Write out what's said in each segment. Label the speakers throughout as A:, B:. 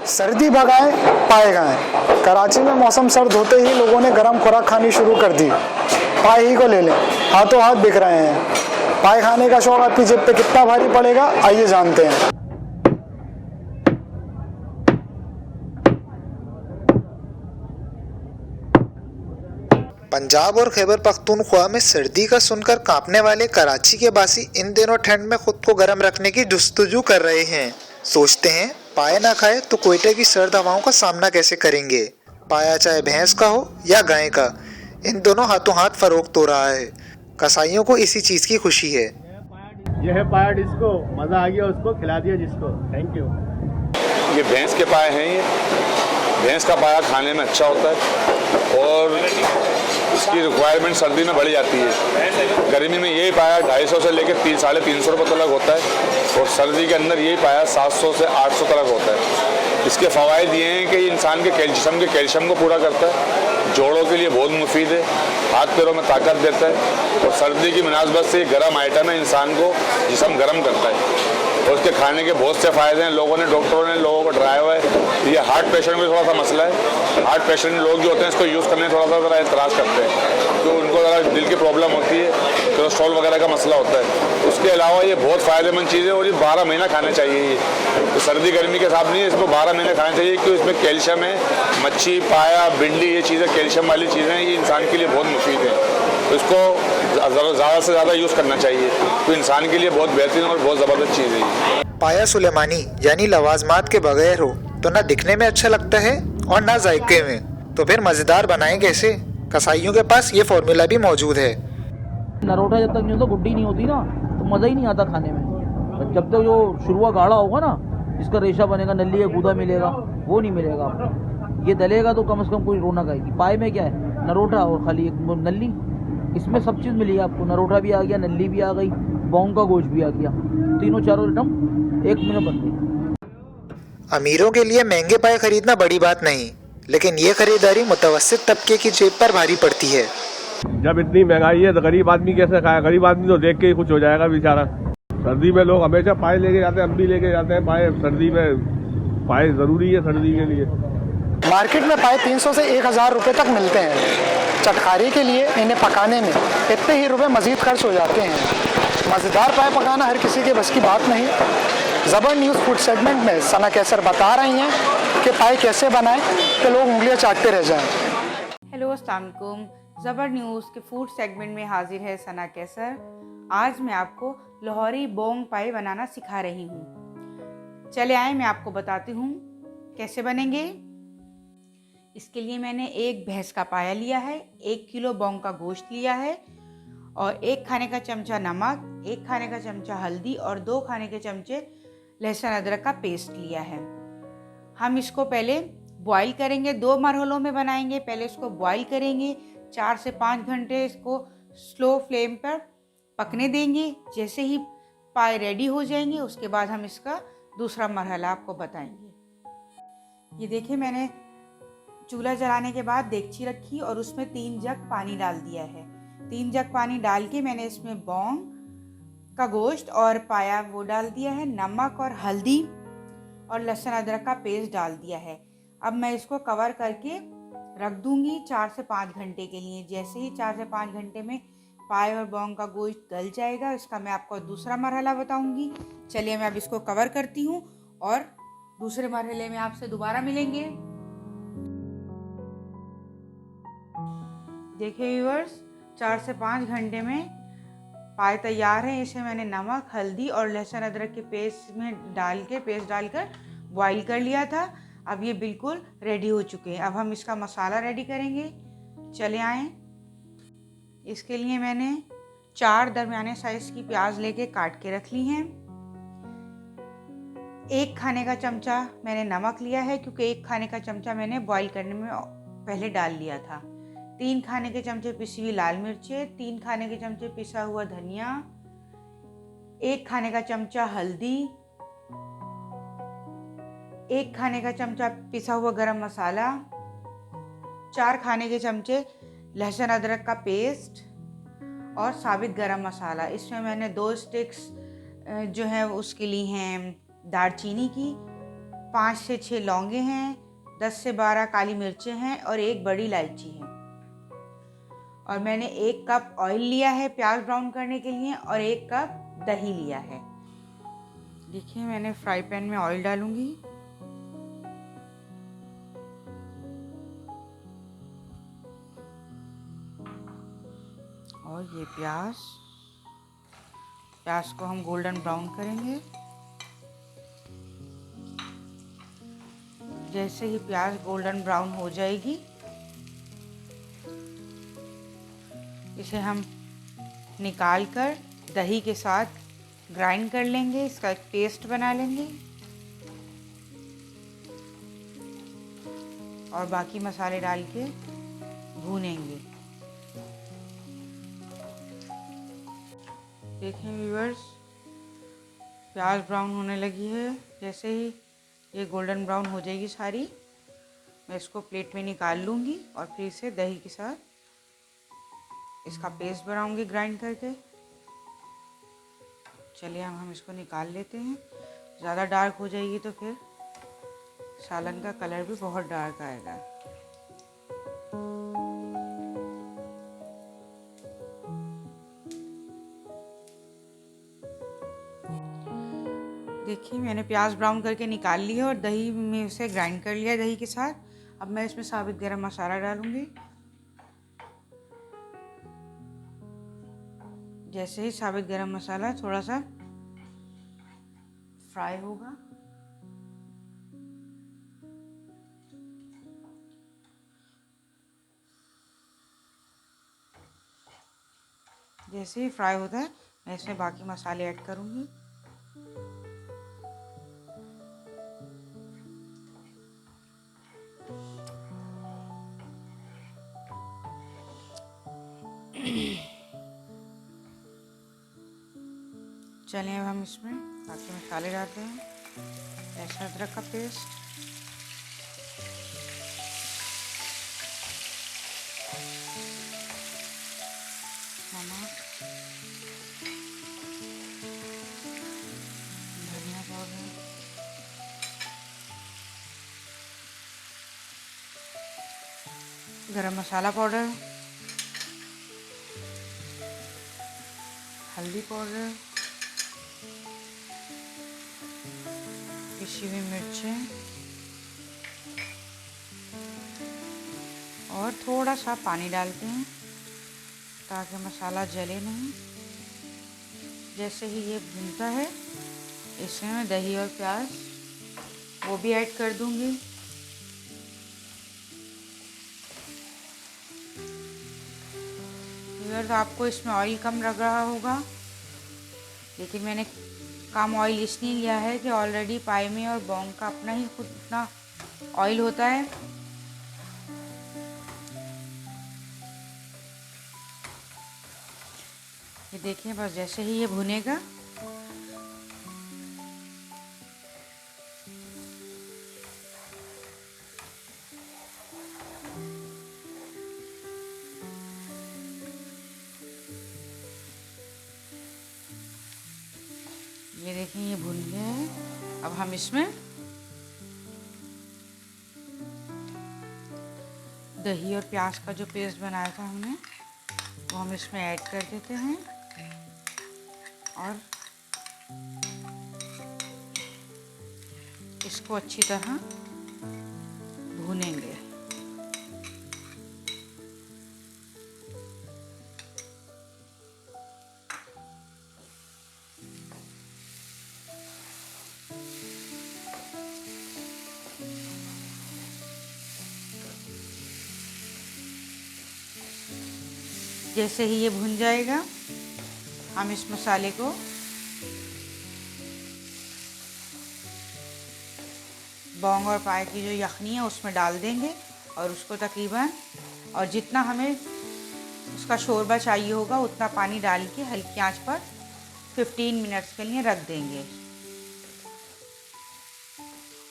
A: सर्दी भगाएं, पाए गाएं। कराची में मौसम सर्द होते ही लोगों ने गर्म खुराक खानी शुरू कर दी। पाए ही को ले लें, हाथों हाथ बिक रहे हैं। पाए खाने का शौक आपकी जेब पे कितना भारी पड़ेगा, आइए जानते हैं। पंजाब और खैबर पख्तूनख्वा में सर्दी का सुनकर कांपने वाले कराची के बासी इन दिनों ठंड में खुद को गर्म रखने की जुस्तजू कर रहे हैं। सोचते हैं पाया ना खाए तो कोयटे की सर्द हवाओं का सामना कैसे करेंगे। पाया चाहे भैंस का हो या गाय का, इन दोनों हाथों हाथ फरोख्त हो रहा है। कसाईयों को इसी चीज की खुशी है।
B: यह है पाया डिस्को, मजा आ गया उसको, खिला दिया जिसको। Thank you.
C: ये भैंस के पाए हैं। ये भैंस का पाया खाने में अच्छा होता है और इसकी रिक्वायरमेंट सर्दी में बढ़ जाती है। गर्मी में यही पाया 250 से लेकर 300-350 रुपये तक होता है और सर्दी के अंदर यही पाया 700 से 800 तक होता है। इसके फ़वाइद ये हैं कि इंसान के कैल्शियम को पूरा करता है, जोड़ों के लिए बहुत मुफीद है, हाथ पैरों में ताकत देता है और सर्दी की मुनासबत से गर्म आइटम है, इंसान को जिस्म गर्म करता है और उसके खाने के बहुत से फ़ायदे हैं। डॉक्टरों ने लोगों को डराया हुआ है। ये हार्ट पेशेंट में थोड़ा सा मसला है। हार्ट पेशेंट लोग जो होते हैं इसको यूज़ करने थोड़ा सा ज़रा एतराज़ करते हैं, तो उनको ज़रा दिल की प्रॉब्लम होती है, कोलेस्ट्रॉल वगैरह का मसला होता है। उसके अलावा ये बहुत फ़ायदेमंद चीज़ है और ये 12 महीना खाना चाहिए। ये तो सर्दी गर्मी के हिसाब नहीं है, इसको 12 महीने खाना चाहिए क्योंकि इसमें कैल्शियम है। मच्छी, पाया, भिंडी, ये चीज़ें कैल्शियम वाली चीज़ें हैं, ये इंसान के लिए बहुत मुफीद है। तो इसको ज़्यादा से ज़्यादा यूज़ करना चाहिए, तो इंसान के लिए बहुत बेहतरीन और बहुत ज़बरदस्त चीज़ है ये।
A: पाया सुलेमानी यानी लवाजमात के बगैर हो तो ना दिखने में अच्छा लगता है और ना जायके में, तो फिर मज़ेदार बनाएं कैसे। कसाईयों के पास ये फॉर्मूला भी मौजूद है।
D: नरोटा जब तक नहीं होता, गुड्डी नहीं होती ना, तो मज़ा ही नहीं आता खाने में। जब तक जो शुरुआ गाढ़ा होगा ना, जिसका रेशा बनेगा, नली का गूदा मिलेगा, वो नहीं मिलेगा आपको। ये दलेगा तो कम से कम कोई रौनक आएगी। पाए में क्या है, नरोटा और खाली एक नली, इसमें सब चीज़ मिलेगी आपको। नरोटा भी आ गया, नली भी आ गई, बौंग का गोश्त भी आ गया, तीनों चारों आइटम 1 मिनट बन गई।
A: अमीरों के लिए महंगे पाए खरीदना बड़ी बात नहीं, लेकिन ये खरीदारी मुतवस्सित तबके की जेब पर भारी पड़ती है।
B: जब इतनी महंगाई है तो गरीब आदमी कैसे खाए? गरीब आदमी तो देख के ही कुछ हो जाएगा बेचारा। सर्दी में लोग हमेशा पाए लेके जाते हैं, हम भी लेके जाते हैं पाए। सर्दी में पाए ज़रूरी है सर्दी के लिए।
A: मार्केट में पाए 300 से 1000 रुपये तक मिलते हैं। चटखारी के लिए इन्हें पकाने में इतने ही रुपए मजीद खर्च हो जाते हैं। मज़ेदार पाए पकाना हर किसी के बस की बात नहीं। ज़बर न्यूज़ फूड सेगमेंट में सना कैसर बता रही हैं कि पाए कैसे बनाएं कि लोग उंगलियां चाटते रह जाएं।
E: हेलो, अस्सलाम वालेकुम। ज़बर न्यूज़ के फूड सेगमेंट में हाजिर है सना कैसर। आज मैं आपको लाहौरी बोंग पाए बनाना सिखा रही हूँ। चले आए, मैं आपको बताती हूँ कैसे बनेंगे। इसके लिए मैंने एक भैंस का पाया लिया है, 1 किलो बोंग का गोश्त लिया है और 1 खाने का चमचा नमक, 1 खाने का चमचा हल्दी और 2 खाने के चमचे लहसुन अदरक का पेस्ट लिया है। हम इसको पहले बॉईल करेंगे, 2 मरहलों में बनाएंगे। पहले इसको बॉईल करेंगे, 4 से 5 घंटे इसको स्लो फ्लेम पर पकने देंगे। जैसे ही पाए रेडी हो जाएंगे उसके बाद हम इसका दूसरा मरहला आपको बताएंगे। ये देखिए, मैंने चूल्हा जलाने के बाद देगची रखी और उसमें 3 जग पानी डाल दिया है। 3 जग पानी डाल के मैंने इसमें बोंग का गोश्त और पाया वो डाल दिया है, नमक और हल्दी और लहसुन अदरक का पेस्ट डाल दिया है। अब मैं इसको कवर करके रख दूंगी 4 से 5 घंटे के लिए। जैसे ही 4 से 5 घंटे में पाए और बोंग का गोश्त गल जाएगा, इसका मैं आपको दूसरा मरहला बताऊंगी। चलिए, मैं अब इसको कवर करती हूँ और दूसरे मरहले में आपसे दोबारा मिलेंगे। देखिए व्यूअर्स, 4 से 5 घंटे में पाए तैयार हैं। इसे मैंने नमक, हल्दी और लहसुन अदरक के पेस्ट डालकर बॉईल कर लिया था। अब ये बिल्कुल रेडी हो चुके हैं। अब हम इसका मसाला रेडी करेंगे। चले आएँ। इसके लिए मैंने 4 दरमियाने साइज़ की प्याज लेके काट के रख ली हैं। 1 खाने का चमचा मैंने नमक लिया है क्योंकि 1 खाने का चमचा मैंने बॉईल करने में पहले डाल लिया था। 3 खाने के चमचे पिसी हुई लाल मिर्चें, 3 खाने के चमचे पिसा हुआ धनिया, 1 खाने का चमचा हल्दी, 1 खाने का चमचा पिसा हुआ गरम मसाला, 4 खाने के चमचे लहसुन अदरक का पेस्ट और साबित गरम मसाला। इसमें मैंने 2 स्टिक्स जो है उसके लिए हैं दालचीनी की, 5 से 6 लौंगे हैं, 10 से 12 काली मिर्चें हैं और एक बड़ी इलायची है। और मैंने 1 कप ऑयल लिया है प्याज ब्राउन करने के लिए और 1 कप दही लिया है। देखिए मैंने फ्राई पैन में ऑयल डालूंगी। और ये प्याज को हम गोल्डन ब्राउन करेंगे। जैसे ही प्याज गोल्डन ब्राउन हो जाएगी, इसे हम निकाल कर दही के साथ ग्राइंड कर लेंगे, इसका एक पेस्ट बना लेंगे। और बाकी मसाले डाल के भूनेंगे। देखें व्यूअर्स, प्याज ब्राउन होने लगी है। जैसे ही ये गोल्डन ब्राउन हो जाएगी सारी, मैं इसको प्लेट में निकाल लूँगी और फिर इसे दही के साथ इसका पेस्ट बनाऊँगी ग्राइंड करके। चलिए हम इसको निकाल लेते हैं। ज़्यादा डार्क हो जाएगी तो फिर सालन का कलर भी बहुत डार्क आएगा। देखिए मैंने प्याज ब्राउन करके निकाल लिया और दही में उसे ग्राइंड कर लिया दही के साथ। अब मैं इसमें साबुत गरम मसाला डालूंगी। जैसे ही साबुत गरम मसाला थोड़ा सा फ्राई होगा, जैसे ही फ्राई होता है मैं इसमें बाकी मसाले ऐड करूंगी। चलिए अब हम इसमें बाकी मसाले डालते हैं। लहसुन अदरक का पेस्ट, नमक, धनिया पाउडर, गरम मसाला पाउडर, हल्दी पाउडर, पिसी हुई मिर्चें और थोड़ा सा पानी डालते हैं ताकि मसाला जले नहीं। जैसे ही ये भुनता है, इसमें मैं दही और प्याज वो भी ऐड कर दूंगी। अगर आपको इसमें ऑयल कम लग रहा होगा, लेकिन मैंने कम ऑयल इसलिए लिया है कि ऑलरेडी पाई में और बॉन्ग का अपना ही खुद इतना ऑयल होता है। ये देखिए बस जैसे ही ये भुनेगा, ये देखिए ये भुन गया है। अब हम इसमें दही और प्याज का जो पेस्ट बनाया था हमने, वो हम इसमें ऐड कर देते हैं और इसको अच्छी तरह भूनेंगे। जैसे ही ये भुन जाएगा, हम इस मसाले को बॉन्ग और पाए की जो यखनी है उसमें डाल देंगे और उसको तकरीबन, और जितना हमें उसका शोरबा चाहिए होगा उतना पानी डाल के हल्की आंच पर 15 मिनट्स के लिए रख देंगे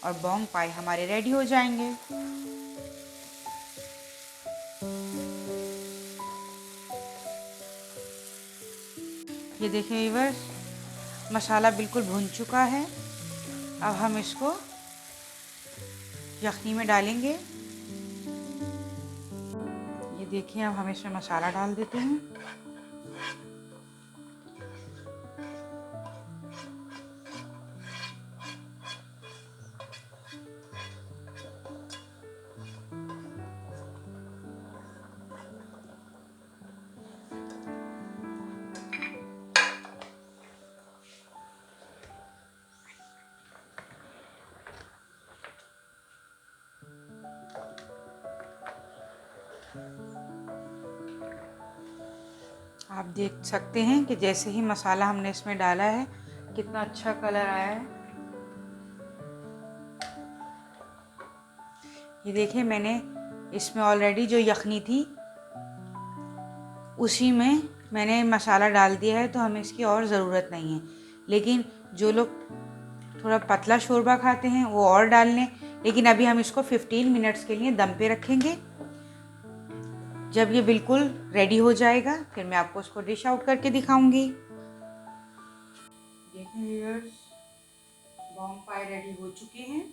E: और बॉन्ग पाए हमारे रेडी हो जाएंगे। ये देखिए व्यूअर्स, मसाला बिल्कुल भुन चुका है। अब हम इसको यखनी में डालेंगे। ये देखिए, अब हम इसमें मसाला डाल देते हैं। आप देख सकते हैं कि जैसे ही मसाला हमने इसमें डाला है कितना अच्छा कलर आया है। ये देखिए, मैंने इसमें ऑलरेडी जो यखनी थी उसी में मैंने मसाला डाल दिया है, तो हमें इसकी और ज़रूरत नहीं है। लेकिन जो लोग थोड़ा पतला शोरबा खाते हैं वो और डाल लें। लेकिन अभी हम इसको 15 मिनट्स के लिए दम पे रखेंगे। जब ये बिल्कुल रेडी हो जाएगा फिर मैं आपको उसको डिश आउट करके दिखाऊंगी। देखिए व्यूअर्स, बॉन्ग पाई रेडी हो चुके हैं।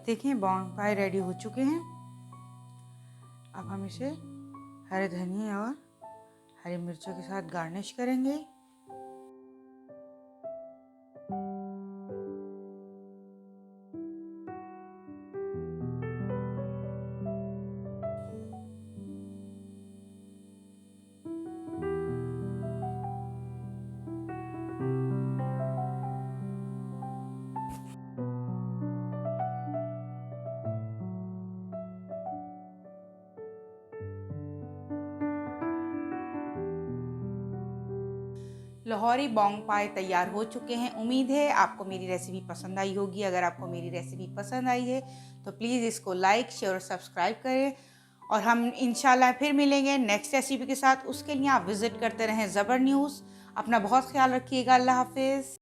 E: देखिए, बॉन्ग पाई रेडी हो चुके हैं। अब हम इसे हरे धनिए और हरी मिर्चों के साथ गार्निश करेंगे। लाहौरी बॉन्ग पाई तैयार हो चुके हैं। उम्मीद है आपको मेरी रेसिपी पसंद आई होगी। अगर आपको मेरी रेसिपी पसंद आई है तो प्लीज़ इसको लाइक, शेयर और सब्सक्राइब करें। और हम इंशाल्लाह फिर मिलेंगे नेक्स्ट रेसिपी के साथ। उसके लिए आप विज़िट करते रहें ज़बर न्यूज़। अपना बहुत ख्याल रखिएगा। अल्लाह हाफिज़।